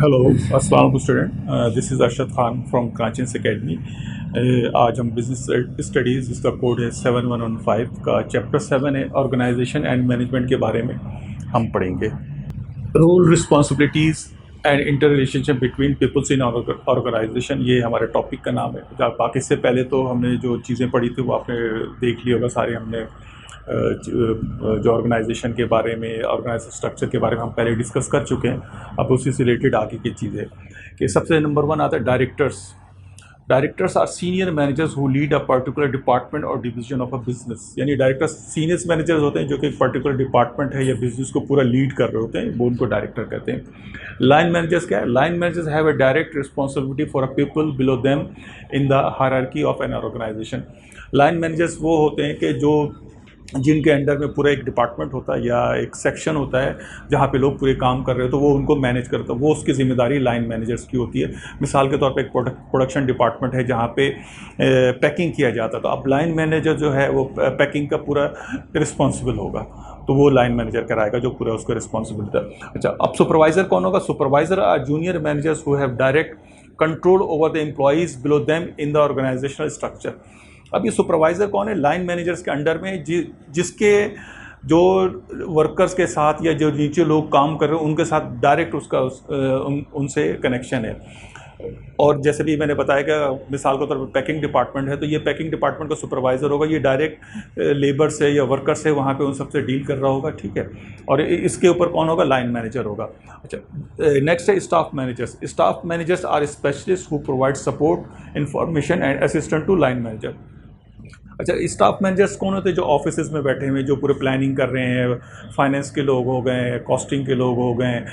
Hello, अस्सलाम वालेकुम student. This is Arshad Khan from Kanchan's academy. आज हम बिजनेस स्टडीज़, जिसका कोड है 7115 का चैप्टर 7 है ऑर्गेनाइजेशन एंड मैनेजमेंट के बारे में हम पढ़ेंगे। Role, responsibilities and inter relationship between peoples in organisation, ये हमारे टॉपिक का नाम है। बाकी से पहले तो हमने जो चीज़ें पढ़ी थी वो आपने देख ली होगा सारे। हमने जो ऑर्गेनाइजेशन के बारे में, ऑर्गेनाइजेशन स्ट्रक्चर के बारे में हम पहले डिस्कस कर चुके हैं। अब उसी से रिलेटेड आगे की चीज़ें कि सबसे नंबर 1 आता है directors. Directors are senior managers who lead a particular department और डिवीजन ऑफ अ बिजनेस। यानी डायरेक्टर्स सीनियर मैनेजर्स होते हैं जो कि एक पर्टिकुलर डिपार्टमेंट है या बिजनेस को पूरा लीड कर रहे होते हैं, वो उनको डायरेक्टर कहते हैं। लाइन मैनेजर्स क्या है? Line managers have a direct responsibility for a people below them in the hierarchy of an organisation. Line managers वो होते हैं कि जो जिनके अंडर में पूरा एक डिपार्टमेंट होता है या एक सेक्शन होता है जहाँ पे लोग पूरे काम कर रहे हो, तो वो उनको मैनेज करता है। वो उसकी ज़िम्मेदारी लाइन मैनेजर्स की होती है। मिसाल के तौर पे एक प्रोडक्शन डिपार्टमेंट है जहाँ पे पैकिंग किया जाता है, तो अब लाइन मैनेजर जो है वो पैकिंग का पूरा रिस्पॉन्सिबल होगा, तो वो लाइन मैनेजर कराएगा जो पूरा उसका रिस्पॉन्सिबिलिटी है। अच्छा, अब सुपरवाइज़र कौन होगा? Supervisor are junior managers who have direct control over the employees below them in the organisational structure. अब ये सुपरवाइज़र कौन है? लाइन मैनेजर्स के अंडर में जिसके जो वर्कर्स के साथ या जो नीचे लोग काम कर रहे हैं उनके साथ डायरेक्ट उनसे कनेक्शन है। और जैसे भी मैंने बताया कि मिसाल के तौर पर पैकिंग डिपार्टमेंट है, तो ये पैकिंग डिपार्टमेंट का सुपरवाइज़र होगा, ये डायरेक्ट लेबर से या वर्कर से वहाँ पे उन सबसे डील कर रहा होगा, ठीक है। और इसके ऊपर कौन होगा? लाइन मैनेजर होगा। अच्छा, नेक्स्ट है staff managers. Staff managers are specialist who provide support, information and assistant to line manager. अच्छा, स्टाफ मैनेजर्स कौन होते हैं? जो ऑफिसेज में बैठे हुए, जो पूरे प्लानिंग कर रहे हैं। फाइनेंस के लोग हो गए, कॉस्टिंग के लोग हो गए,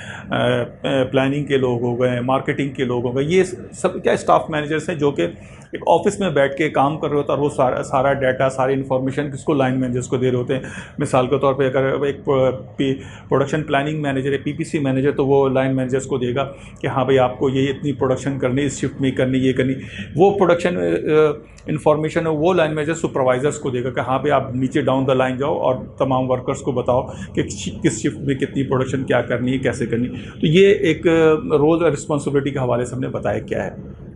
प्लानिंग के लोग हो गए, मार्केटिंग के लोग हो गए। ये सब क्या स्टाफ मैनेजर्स हैं जो कि एक ऑफिस में बैठ के काम कर रहे होता है, और वो सारा डाटा, सारी इन्फॉर्मेशन किसको? लाइन मैनेजर्स को दे रहे होते हैं। मिसाल के तौर पे अगर एक प्रोडक्शन प्लानिंग मैनेजर है, पीपीसी मैनेजर, तो वो लाइन मैनेजर्स को देगा कि हाँ भाई, आपको ये इतनी प्रोडक्शन करनी, इस शिफ्ट में करनी, ये करनी। वो प्रोडक्शन इन्फॉर्मेशन है वो लाइन मैनेजर सुपरवाइजर्स को देगा कि हाँ भाई, आप नीचे डाउन द लाइन जाओ और तमाम वर्कर्स को बताओ कि किस शिफ्ट में कितनी प्रोडक्शन क्या करनी है, कैसे करनी। तो ये एक रोल और रिस्पॉन्सिबिलिटी के हवाले से हमने बताया क्या है।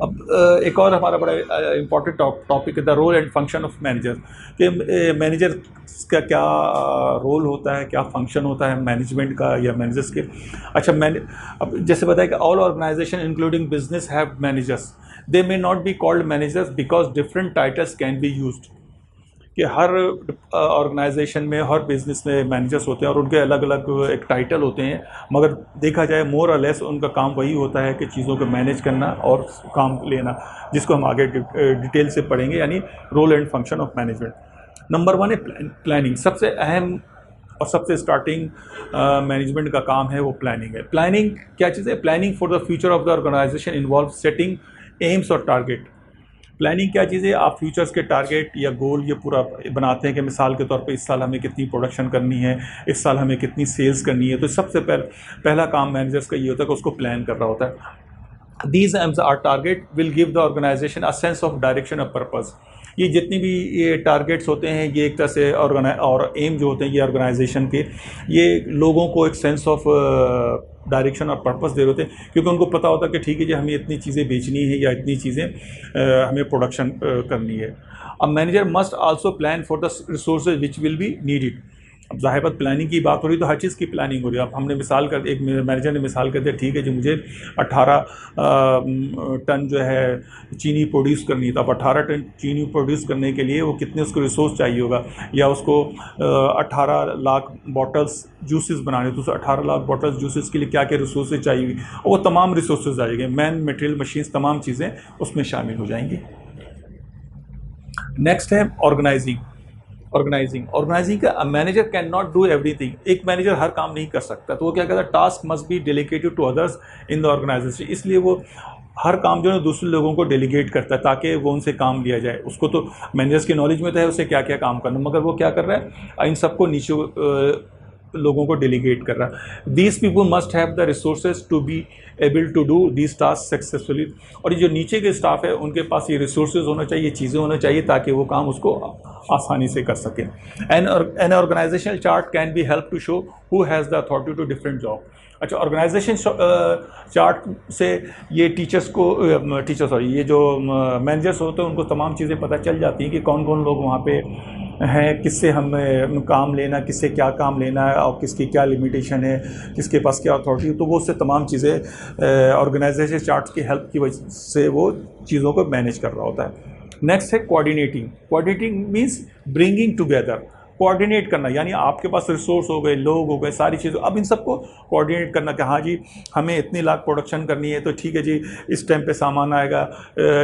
अब एक और हमारा बड़ा इंपॉर्टेंट टॉपिक है the role and function of manager, कि मैनेजर का क्या रोल होता है, क्या फंक्शन होता है मैनेजमेंट का या मैनेजर्स के। अच्छा, अब जैसे बताया कि all organisation including business have managers, they may not be called managers because different titles can be used. कि हर ऑर्गेनाइजेशन में, हर बिज़नेस में मैनेजर्स होते हैं और उनके अलग अलग एक टाइटल होते हैं, मगर देखा जाए मोर और लेस उनका काम वही होता है कि चीज़ों को मैनेज करना और काम लेना, जिसको हम आगे डिटेल से पढ़ेंगे, यानी role and function of management. Number 1 है प्लानिंग। सबसे अहम और सबसे स्टार्टिंग मैनेजमेंट का काम है वो प्लानिंग है। प्लानिंग क्या चीज़ है? Planning for the future of the organisation involve setting aims और टारगेट। प्लानिंग क्या चीज़ है? आप फ्यूचर्स के टारगेट या गोल ये पूरा बनाते हैं कि मिसाल के तौर पे इस साल हमें कितनी प्रोडक्शन करनी है, इस साल हमें कितनी सेल्स करनी है। तो सबसे पहला काम मैनेजर्स का ये होता है कि उसको प्लान कर रहा होता है। These aims are target will give the organisation a sense of direction of purpose. ये जितनी भी ये टारगेट्स होते हैं, ये एक तरह से और एम जो होते हैं ये ऑर्गेनाइजेशन के, ये लोगों को एक सेंस ऑफ डायरेक्शन और पर्पस दे रहे होते हैं, क्योंकि उनको पता होता है कि ठीक है जी, हमें इतनी चीज़ें बेचनी है या इतनी चीज़ें हमें प्रोडक्शन करनी है। अब manager must also plan for the resources which will be needed. अब जाहिर बात, प्लानिंग की बात हो रही तो हर चीज़ की प्लानिंग हो रही है। अब हमने मिसाल कर, एक मैनेजर ने मिसाल कर दिया, ठीक है जी, मुझे 18 टन जो है चीनी प्रोड्यूस करनी है। तो अब 18 टन चीनी प्रोड्यूस करने के लिए वो कितने उसको रिसोर्स चाहिए होगा, या उसको 18 लाख बॉटल्स जूसेस बनाने, तो 18 लाख बॉटल्स जूसेस के लिए क्या क्या रिसोर्सेज चाहिए, और वो तमाम रिसोर्सेज आएंगे, मैन, मटेरियल, मशीन्स, तमाम चीज़ें उसमें शामिल हो जाएंगी। नेक्स्ट है ऑर्गेनाइजिंग। ऑर्गेनाइजिंग का manager can not do everything. एक मैनेजर हर काम नहीं कर सकता, तो वो क्या कहता है? Task must be delegated to others in the organisation. इसलिए वो हर काम जो है दूसरे लोगों को डेलीगेट करता है ताकि वो उनसे काम लिया जाए। उसको तो मैनेजर्स की नॉलेज में तो है उसे क्या क्या काम करना, मगर वो क्या कर रहा है? इन सबको नीचे लोगों को डेलीगेट कर रहा है। These people must have the resources to be able to do these task successfully. और ये जो नीचे के स्टाफ है उनके पास ये रिसोर्सेज होना चाहिए, चीज़ें होना चाहिए ताकि वो काम उसको आसानी से कर सकें। An organisational chart can be help to show who has the authority to different job. अच्छा, ऑर्गेनाइजेशन चार्ट से ये ये जो मैनेजर्स होते हैं उनको तमाम चीज़ें पता चल जाती हैं कि कौन कौन लोग वहाँ पे हैं, किससे हमें काम लेना, किससे क्या काम लेना है और किसकी क्या लिमिटेशन है, किसके पास क्या अथॉरिटी है। तो वो उससे तमाम चीज़ें ऑर्गेनाइजेशन चार्ट की हेल्प की वजह से वो चीज़ों को मैनेज कर रहा होता है। नेक्स्ट है coordinating. Coordinating means bringing together, coordinate करना, यानी आपके पास रिसोर्स हो गए, लोग हो गए, सारी चीज़ें, अब इन सबको कोऑर्डिनेट करना कि हाँ जी हमें इतनी लाख प्रोडक्शन करनी है तो ठीक है जी, इस टाइम पे सामान आएगा,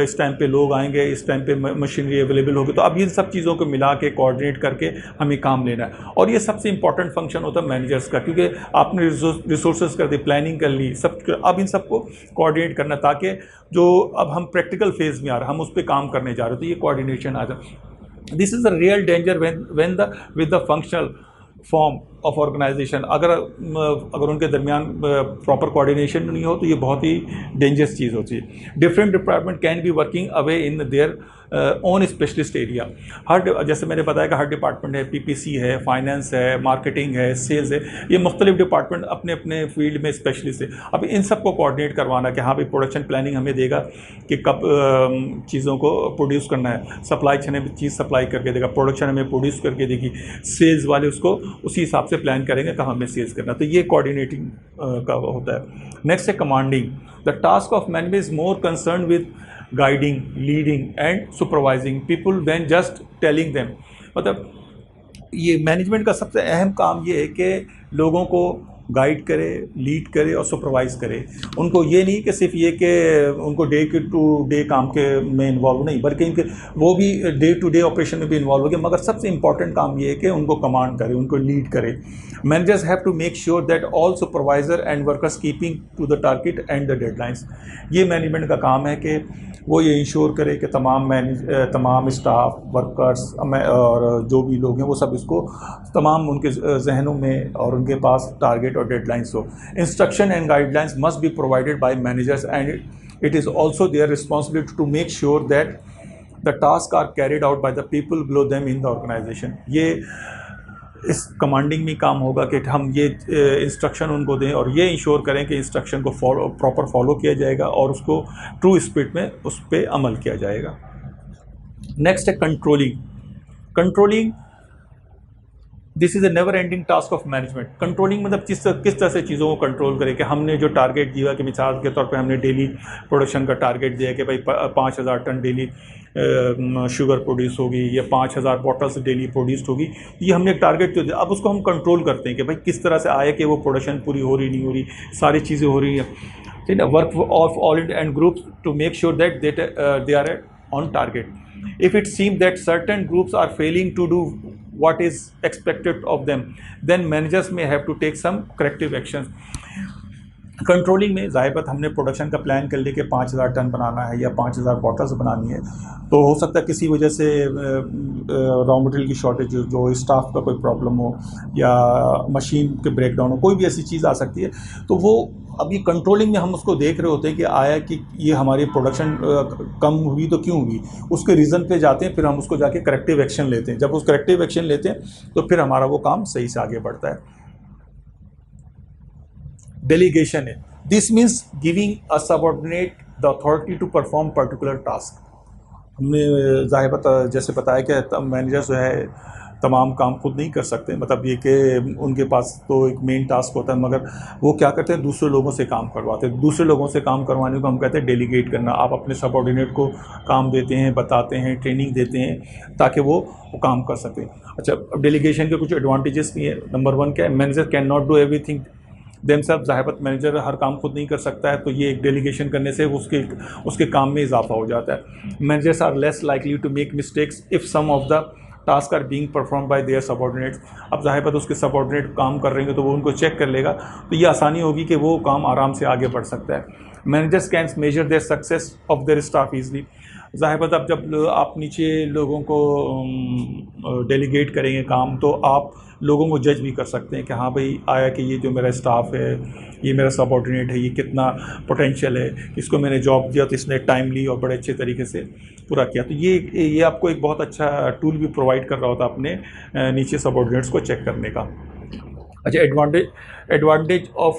इस टाइम पे लोग आएंगे, इस टाइम पे मशीनरी अवेलेबल होगी। तो अब इन सब चीज़ों को मिला के कोऑर्डिनेट करके हमें काम लेना है। और ये सबसे इंपॉर्टेंट फंक्शन होता है मैनेजर्स का, क्योंकि आपने रिसोर्सेज कर दी, प्लानिंग कर ली, सब, अब इन सबको कोऑर्डिनेट करना ताकि जो अब हम प्रैक्टिकल फेज़ में आ रहे हैं, हम उस पर काम करने जा रहे हो, तो ये कोऑर्डिनेशन आ जाए। This is a real danger when the with the functional form of organization, अगर उनके दरमियान प्रॉपर कोऑर्डिनेशन नहीं हो तो ये बहुत ही डेंजरस चीज़ होती है। Different department can be working away in their own specialist area. जैसे मैंने बताया कि हर डिपार्टमेंट है, पीपीसी है, फाइनेंस है, मार्केटिंग है, सेल्स है, ये मुख्तलिफ डिपार्टमेंट अपने अपने फील्ड में स्पेशलिस्ट है। अब इन सब को कोऑर्डिनेट करवाना कि हाँ भाई प्रोडक्शन प्लानिंग हमें देगा कि कब चीज़ों को प्रोड्यूस करना है, सप्लाई चेन हमें चीज़ सप्लाई करके देगा, प्रोडक्शन हमें प्रोड्यूस करके देगी, सेल्स वाले उसको उसी हिसाब से प्लान करेंगे कहाँ हमें सेल्स करना। तो ये कोऑर्डिनेटिंग का होता है। नेक्स्ट है commanding. The task of management is more concern with guiding, leading and supervising people than just telling them. मतलब ये मैनेजमेंट का सबसे अहम काम ये है कि लोगों को गाइड करे, लीड करे और सुपरवाइज़ करे। उनको ये नहीं कि सिर्फ ये कि उनको डे टू डे काम के में इन्वॉल्व नहीं, बल्कि इनके वो भी डे टू डे ऑपरेशन में भी इन्वॉल्व हो गए। मगर सबसे इंपॉर्टेंट काम ये है कि उनको कमांड करे, उनको लीड करे। Managers have to make sure that all supervisor and workers keeping to the target and the deadlines. ये मैनेजमेंट का काम है कि वो ये इंश्योर करे कि तमाम स्टाफ, वर्कर्स और जो भी लोग हैं वो सब इसको तमाम उनके जहनों में और उनके पास टारगेट और डेडलाइंस हो। Instruction and guidelines must be provided by managers and it is also their responsibility to make sure that the task are carried out by the people below them in the organisation. ये इस commanding में काम होगा कि हम ये instruction उनको दें और ये इंश्योर करें कि इंस्ट्रक्शन को प्रॉपर फॉलो किया जाएगा और उसको ट्रू स्पिरिट में उस पर अमल किया जाएगा। नेक्स्ट है controlling. Controlling this is a never ending task of management. Controlling मतलब किस तरह से चीज़ों को कंट्रोल करें कि हमने जो टारगेट दिया कि मिसाल के तौर पे हमने डेली प्रोडक्शन का टारगेट दिया कि भाई 5000 टन डेली शुगर प्रोड्यूस होगी या 5000 बॉटल्स डेली प्रोड्यूस होगी। ये हमने एक टारगेट तो दिया, अब उसको हम कंट्रोल करते हैं कि भाई किस तरह से आए कि वो प्रोडक्शन पूरी हो रही नहीं हो रही, सारी चीज़ें हो रही हैं। ठीक है, work of all and groups to make sure that they are on target. If it seems that certain groups are failing to do what is expected of them, then managers may have to take some corrective actions. Controlling में ज़ाहिर हमने production का plan कर लिया कि 5000 ton बनाना है या 5000 bottles बनानी है, तो हो सकता है किसी वजह से रॉ मटेरियल की शॉर्टेज जो स्टाफ का कोई प्रॉब्लम हो या मशीन के ब्रेकडाउन हो, कोई भी ऐसी चीज़ आ सकती है। तो वो अभी कंट्रोलिंग में हम उसको देख रहे होते हैं कि आया कि ये हमारी प्रोडक्शन कम हुई तो क्यों हुई, उसके रीज़न पे जाते हैं, फिर हम उसको जाके करेक्टिव एक्शन लेते हैं। जब उस करेक्टिव एक्शन लेते हैं तो फिर हमारा वो काम सही से आगे बढ़ता है। डेलीगेशन है, this means giving a subordinate the authority to perform particular task. हमने ज़ाहिर जैसे बताया कि मैनेजर जो है तमाम काम खुद नहीं कर सकते, मतलब ये कि उनके पास तो एक मेन टास्क होता है, मगर वो क्या करते हैं दूसरे लोगों से काम करवाते हैं। दूसरे लोगों से काम करवाने को हम कहते हैं डेलीगेट करना। आप अपने सबऑर्डिनेट को काम देते हैं, बताते हैं, ट्रेनिंग देते हैं ताकि वो काम कर सकें। अच्छा, अब डेलीगेशन के कुछ एडवांटेजेस भी हैं। नंबर 1 क्या है, manager can not do everything themself. ज़ाहिर मैनेजर हर काम खुद नहीं कर सकता है, तो ये एक डेलीगेशन करने से उसके काम में इजाफा हो जाता है। Managers are less likely to make mistakes if some of the task are being perform by their subordinates. अब ज़ाहिर उसके सबऑर्डिनेट काम कर रहे हैं तो वो उनको चेक कर लेगा, तो ये आसानी होगी कि वो काम आराम से आगे बढ़ सकता है। Managers can measure their success of their staff easily. ज़ाहिर बात अब जब आप नीचे लोगों को डेलीगेट करेंगे काम, तो आप लोगों को जज भी कर सकते हैं कि हाँ भाई आया कि ये जो मेरा स्टाफ है, ये मेरा सबऑर्डिनेट है, ये कितना पोटेंशियल है, इसको मैंने जॉब दिया तो इसने टाइमली और बड़े अच्छे तरीके से पूरा किया। तो ये आपको एक बहुत अच्छा टूल भी प्रोवाइड कर रहा होता अपने नीचे सबऑर्डिनेट्स को चेक करने का। अच्छा, advantage of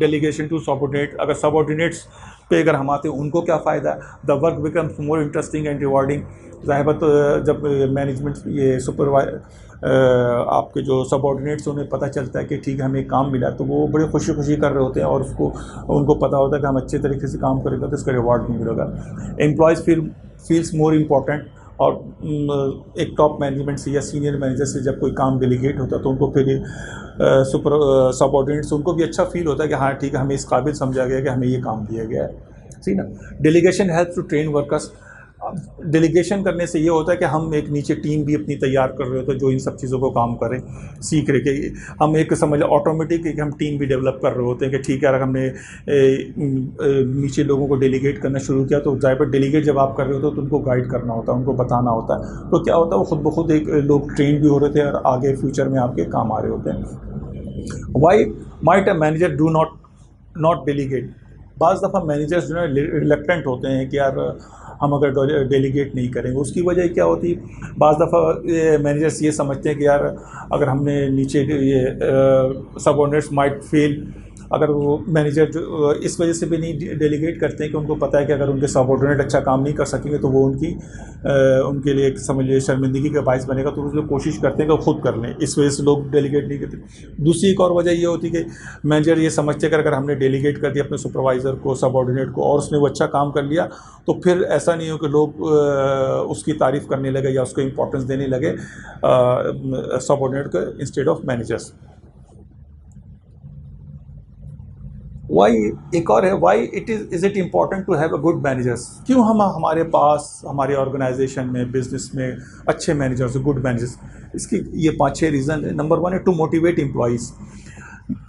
delegation to subordinate, अगर सबऑर्डिनेट्स पे अगर हम आते हैं उनको क्या फ़ायदा है, the work becomes more interesting and rewarding. ज़ाहिर बात जब मैनेजमेंट ये आपके जो सबऑर्डिनेट्स उन्हें पता चलता है कि ठीक है हमें काम मिला, तो वो बड़े खुशी खुशी कर रहे होते हैं और उनको पता होता है कि हम अच्छे तरीके से काम करेंगे तो इसका रिवॉर्ड भी मिलेगा। एम्प्लॉयज़ फील्स मोर इम्पॉर्टेंट, और एक टॉप मैनेजमेंट से या सीनियर मैनेजर से जब कोई काम डेलीगेट होता है तो उनको फिर सबऑर्डिनेट्स उनको भी अच्छा फील होता है कि हाँ ठीक है हमें इस काबिल समझा गया कि हमें ये काम दिया गया है। ठीक ना। Delegation help to train workers, delegation करने से ये होता है कि हम एक नीचे टीम भी अपनी तैयार कर रहे होते हैं जो इन सब चीज़ों को काम करें, सीख रहे कि हम एक समझ ऑटोमेटिक कि हम टीम भी डेवलप कर रहे होते हैं कि ठीक है अगर हमने नीचे लोगों को डेलीगेट करना शुरू किया तो ज़ाहिर पर डेलीगेट जब आप कर रहे होते हो तो उनको गाइड करना होता है, उनको बताना होता है, तो क्या होता है वो खुद ब खुद एक लोग ट्रेन भी हो रहे थे और आगे फ्यूचर में आपके काम आ रहे होते हैं। Why might a manager do not delegate, बाज़ दफ़ा मैनेजर्स जो है रिलक्टेंट होते हैं कि यार हम अगर डेलीगेट नहीं करेंगे। उसकी वजह क्या होती है, बाज़ दफ़ा मैनेजर्स ये समझते हैं कि यार अगर हमने नीचे ये सबऑर्डिनेट्स माइट फेल, अगर वो मैनेजर जो इस वजह से भी नहीं डेलीगेट करते हैं कि उनको पता है कि अगर उनके सबऑर्डिनेट अच्छा काम नहीं कर सकेंगे तो वो उनके लिए एक समझ लीजिए शर्मिंदगी का बायस बनेगा, तो वो कोशिश करते हैं कि खुद कर लें, इस वजह से लोग डेलीगेट नहीं करते। दूसरी एक और वजह ये होती है कि मैनेजर ये समझते हैं कि अगर हमने डेलीगेट कर दिया अपने सुपरवाइज़र को, सबऑर्डिनेट को, और उसने वो अच्छा काम कर लिया तो फिर ऐसा नहीं हो कि लोग उसकी तारीफ़ करने लगे या उसको इम्पोर्टेंस देने लगे सबऑर्डिनेट को इंस्टेड ऑफ मैनेजर्स। वाई एक और है, why is it important to have a good managers, क्यों हम हमारे पास हमारे ऑर्गेनाइजेशन में बिजनेस में अच्छे मैनेजर्स, गुड मैनेजर्स, इसकी ये 5-6 रीज़न है। नंबर 1 है टू मोटिवेट एम्प्लॉयज़,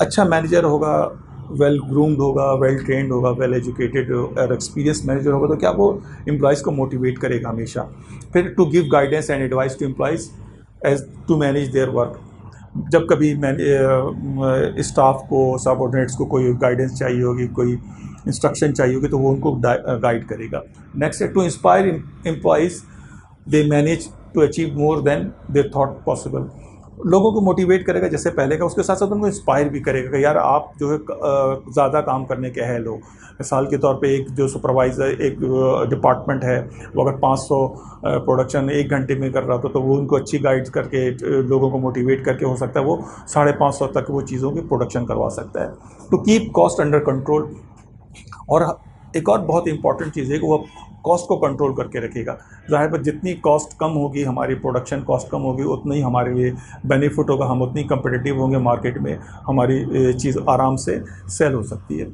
अच्छा मैनेजर होगा, वेल ग्रूम्ड होगा, वेल ट्रेंड होगा, वेल एजुकेटेड और एक्सपीरियंस मैनेजर होगा तो क्या वो एम्प्लॉयज़ को मोटिवेट करेगा हमेशा। फिर to give guidance and advice to employees as to manage their work, जब कभी स्टाफ को, सबऑर्डिनेट्स को कोई गाइडेंस चाहिए होगी, कोई इंस्ट्रक्शन चाहिए होगी तो वो उनको गाइड करेगा। नेक्स्ट है to inspire employees they manage to achieve more than they thought possible, लोगों को मोटिवेट करेगा जैसे पहले का, उसके साथ साथ उनको इंस्पायर भी करेगा कि यार आप जो है ज़्यादा काम करने के अहल हो। मिसाल के तौर पे एक जो सुपरवाइज़र एक डिपार्टमेंट है वो अगर 500 प्रोडक्शन 1 घंटे में कर रहा था तो वो उनको अच्छी गाइड्स करके लोगों को मोटिवेट करके हो सकता है वो 550 तक वो चीज़ों की प्रोडक्शन करवा सकता है। To keep cost under control, और एक और बहुत इंपॉर्टेंट चीज़ है कि वो कॉस्ट को कंट्रोल करके रखेगा। ज़ाहिर है जितनी कॉस्ट कम होगी, हमारी प्रोडक्शन कॉस्ट कम होगी, उतना ही हमारे लिए बेनिफिट होगा, हम उतनी कंपिटिटिव होंगे मार्केट में, हमारी चीज़ आराम से सेल हो सकती है।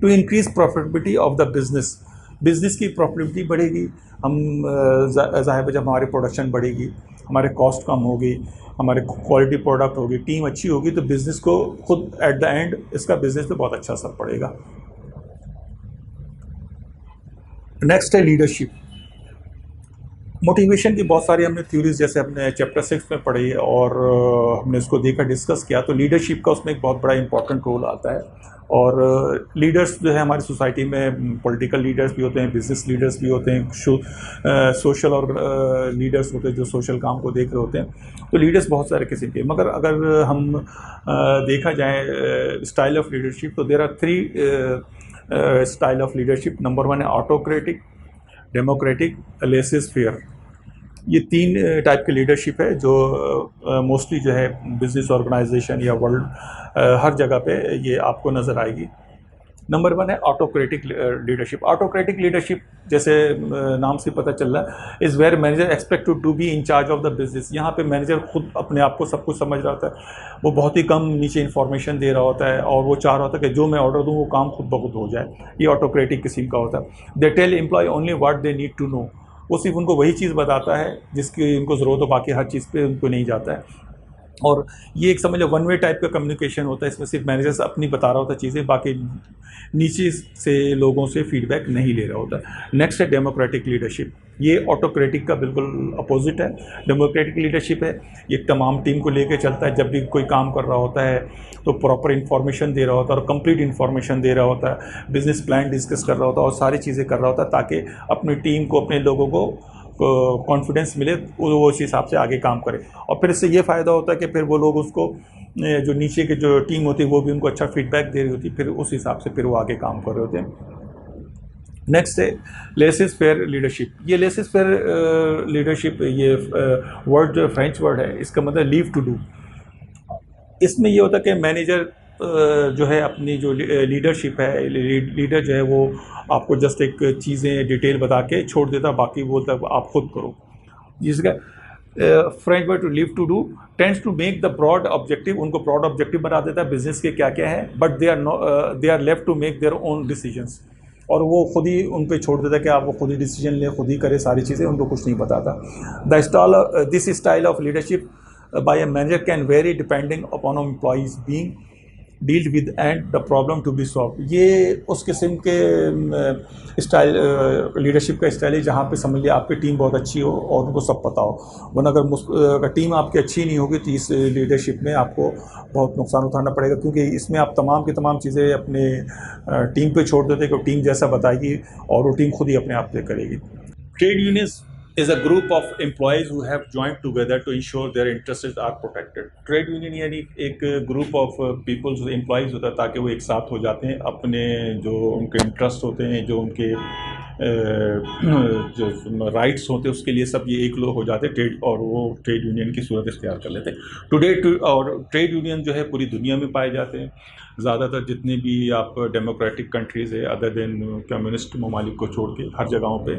To increase profitability of the business की प्रॉफिटेबिलिटी बढ़ेगी, हम ज़ाहिर है जब हमारी प्रोडक्शन बढ़ेगी, हमारे कॉस्ट कम होगी, हमारे क्वालिटी प्रोडक्ट होगी, टीम अच्छी होगी, तो बिज़नेस को खुद एट द एंड इसका बिज़नेस पे बहुत अच्छा असर पड़ेगा। नेक्स्ट है लीडरशिप। मोटिवेशन की बहुत सारी हमने थ्योरीज जैसे हमने चैप्टर 6 में पढ़ी है और हमने उसको देखा, डिस्कस किया, तो लीडरशिप का उसमें एक बहुत बड़ा इंपॉर्टेंट रोल आता है। और लीडर्स जो है हमारी सोसाइटी में पॉलिटिकल लीडर्स भी होते हैं, बिजनेस लीडर्स भी होते हैं, सोशल और लीडर्स होते हैं जो सोशल काम को देख रहे होते हैं। तो लीडर्स बहुत सारे किस्म के, मगर अगर हम देखा जाए स्टाइल ऑफ लीडरशिप तो there are 3 style of leadership. Number 1 है ऑटोक्रेटिक, डेमोक्रेटिक, लेसिस फेयर। ये 3 टाइप की लीडरशिप है जो मोस्टली जो है बिजनेस ऑर्गेनाइजेशन या वर्ल्ड हर जगह पे ये आपको नज़र आएगी। नंबर 1 है ऑटोक्रेटिक लीडरशिप। ऑटोक्रेटिक लीडरशिप जैसे नाम से पता चल रहा है, is where manager expect to be in charge of the business. यहाँ पे मैनेजर खुद अपने आप को सब कुछ समझ रहा होता है, वो बहुत ही कम नीचे इन्फॉर्मेशन दे रहा होता है और वो चाह रहा होता है कि जो मैं ऑर्डर दूँ वो काम खुद ब खुद हो जाए। ये ऑटोक्रेटिक किस्म का होता है। They tell employ only what they need to know, वो सिर्फ उनको वही चीज़ बताता है जिसकी उनको ज़रूरत हो, बाकी हर चीज़ पे उनको नहीं जाता है। और ये एक समझ लो वन वे टाइप का कम्युनिकेशन होता है, इसमें सिर्फ मैनेजर्स अपनी बता रहा होता है चीज़ें, बाकी नीचे से लोगों से फीडबैक नहीं ले रहा होता। नेक्स्ट है डेमोक्रेटिक लीडरशिप। ये ऑटोक्रेटिक का बिल्कुल अपोजिट है। डेमोक्रेटिक लीडरशिप है, ये तमाम टीम को लेकर चलता है, जब भी कोई काम कर रहा होता है तो प्रॉपर इन्फॉर्मेशन दे रहा होता है और कंप्लीट इन्फॉर्मेशन दे रहा होता है, बिजनेस प्लान डिस्कस कर रहा होता है और सारी चीज़ें कर रहा होता है ताकि अपनी टीम को, अपने लोगों को कॉन्फिडेंस मिले, वो उस हिसाब से आगे काम करे। और फिर इससे ये फ़ायदा होता है कि फिर वो लोग उसको जो नीचे की जो टीम होती है वो भी उनको अच्छा फीडबैक दे रही होती है, फिर उस हिसाब से फिर वो आगे काम कर रहे होते हैं। नेक्स्ट है लेसिस फेयर लीडरशिप। ये लेसिस फेयर लीडरशिप, ये वर्ड जो फ्रेंच वर्ड है, इसका मतलब लीव टू डू। इसमें ये होता है कि मैनेजर जो है अपनी जो लीडरशिप है, लीडर जो है वो आपको जस्ट एक चीज़ें डिटेल बता के छोड़ देता, बाकी वो तब आप खुद करो। जिसका French word to leave to do tends to make the broad objective, उनको ब्रॉड ऑब्जेक्टिव बना देता है बिजनेस के क्या क्या है, but they are left to make their own decisions. और वो खुद ही उन पे छोड़ देता है कि आप वो खुद ही डिसीजन लें, खुद ही करें सारी चीज़ें, उनको कुछ नहीं बताता। This style of leadership by a manager can vary depending upon employees being dealt with and the problem to be solved। ये उस किस्म के स्टाइल लीडरशिप का स्टाइल है जहाँ पे समझ लिया आपकी टीम बहुत अच्छी हो और उनको सब पता हो, वरना अगर टीम आपकी अच्छी नहीं होगी तो इस लीडरशिप में आपको बहुत नुकसान उठाना पड़ेगा, क्योंकि इसमें आप तमाम की तमाम चीज़ें अपने टीम पे छोड़ देते कि टीम जैसा बताएगी और वो टीम खुद ही अपने आप से करेगी। Trade unions is a group of employees who have joined together to ensure their interests are protected। Trade union यानी एक ग्रुप ऑफ पीपल, जो एम्प्लॉयज़ होता है, ताकि वो एक साथ हो जाते हैं, अपने जो उनके इंटरेस्ट होते हैं, जो उनके जो राइट्स होते हैं, उसके लिए सब ये एक लोग हो जाते हैं ट्रेड, और वो ट्रेड यूनियन की सूरत इख्तियार कर लेते हैं। टुडे और ट्रेड यूनियन जो है पूरी दुनिया में पाए जाते हैं। ज़्यादातर जितने भी आप डेमोक्रेटिक कंट्रीज़ है अदर देन कम्युनिस्ट ममालिक को छोड़ के हर जगहों पे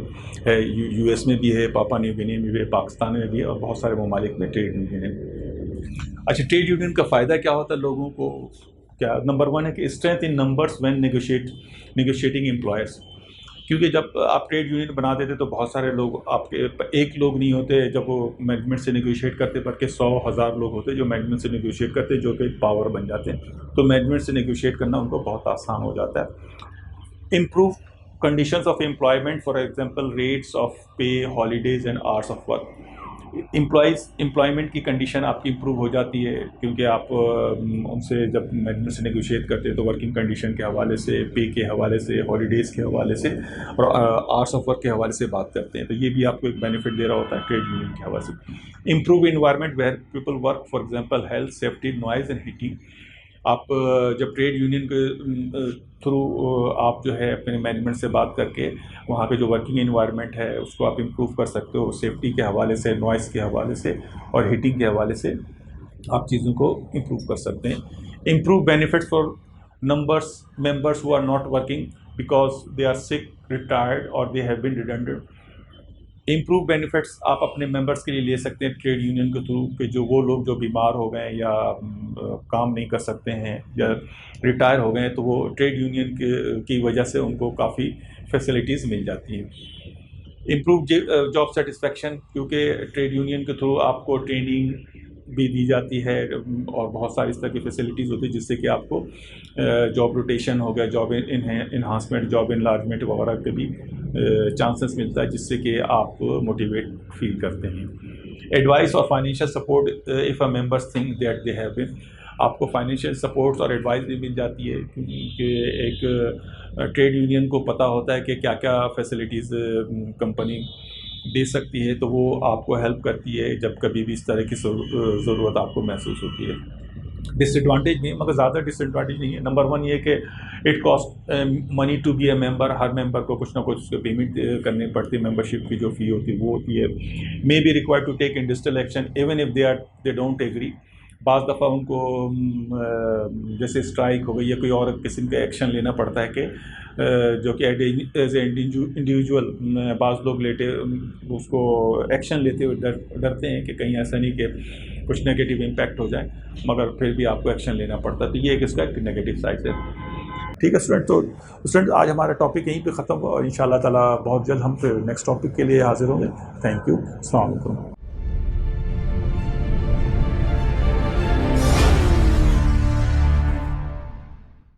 है, यूएस में भी है, पापा न्यू गिनी में भी है, पाकिस्तान में भी है, और बहुत सारे ममालिक में ट्रेड यूनियन है। अच्छा, ट्रेड यूनियन का फ़ायदा क्या होता है लोगों को? क्या नंबर वन है कि strength in numbers when negotiating employers. क्योंकि जब आप ट्रेड यूनियन बना देते तो बहुत सारे लोग, आपके एक लोग नहीं होते जब वो मैनेजमेंट से नेगोशिएट करते, बल्कि 100,000 लोग होते जो मैनेजमेंट से नेगोशिएट करते, जो कि पावर बन जाते हैं, तो मैनेजमेंट से नेगोशिएट करना उनको बहुत आसान हो जाता है। Improve conditions of employment, for example rates of pay, holidays and hours of work. Employment की कंडीशन आपकी इम्प्रूव हो जाती है, क्योंकि आप उनसे जब मैनेजमेंट से नेगोशिएट करते हैं तो वर्किंग कंडीशन के हवाले से, पे के हवाले से, हॉलीडेज़ के हवाले से और आवर्स ऑफ वर्क के हवाले से बात करते हैं, तो ये भी आपको एक बेनिफिट दे रहा होता है ट्रेड यूनियन के हवाले से। Improve environment where people work, for example health, safety, noise and heating. आप जब ट्रेड यूनियन के थ्रू आप जो है अपने मैनेजमेंट से बात करके वहाँ पे जो वर्किंग एनवायरनमेंट है उसको आप इम्प्रूव कर सकते हो, सेफ्टी के हवाले से, नॉइस के हवाले से और हीटिंग के हवाले से आप चीज़ों को इम्प्रूव कर सकते हैं। Improve benefits for members who are not working because they are sick, retired और they have been redundant. Improve benefits आप अपने मेंबर्स के लिए ले सकते हैं ट्रेड यूनियन के थ्रू, कि जो वो लोग जो बीमार हो गए या काम नहीं कर सकते हैं या रिटायर हो गए, तो वो ट्रेड यूनियन की वजह से उनको काफ़ी फैसिलिटीज़ मिल जाती हैं। इम्प्रूव जॉब सेटिस्फेक्शन, क्योंकि ट्रेड यूनियन के थ्रू आपको ट्रेनिंग भी दी जाती है और बहुत सारी इस तरह की फैसिलिटीज़ होती है जिससे कि आपको जॉब रोटेशन हो गया, जॉब इन्हांसमेंट, जॉब इनलार्जमेंट वगैरह के भी चांसेस मिलता है, जिससे कि आप मोटिवेट फील करते हैं। एडवाइस और financial support if a members think that they have been, आपको फाइनेंशियल सपोर्ट और एडवाइस भी मिल जाती है, क्योंकि एक ट्रेड यूनियन को पता होता है कि क्या क्या फैसिलिटीज़ कंपनी दे सकती है, तो वो आपको हेल्प करती है जब कभी भी इस तरह की ज़रूरत आपको महसूस होती है। डिसएडवांटेज नहीं, मगर ज़्यादा डिसएडवांटेज नहीं है। नंबर वन ये कि it cost money to be a member, हर मेंबर को कुछ ना कुछ उसके पेमेंट करनी पड़ती है, मेंबरशिप की जो फ़ी होती है वो होती है। May be required to take industrial action even if they don't agree. बाज़ दफ़ा उनको जैसे स्ट्राइक हो गई या कोई और किस्म का एक्शन लेना पड़ता है कि जो कि एज ए इंडिविजुअल बाज़ लोग उसको एक्शन लेते हुए डरते हैं कि कहीं ऐसा नहीं कि कुछ नेगेटिव इम्पैक्ट हो जाए, मगर फिर भी आपको एक्शन लेना पड़ता है, तो ये एक इसका एक नेगेटिव साइड है। ठीक है स्टूडेंट, तो स्टूडेंट आज हमारा टॉपिक यहीं पे ख़त्म, और इंशाल्लाह ताला बहुत जल्द हम फिर नेक्स्ट टॉपिक के लिए हाजिर होंगे। थैंक यू, अस्सलाम वालेकुम।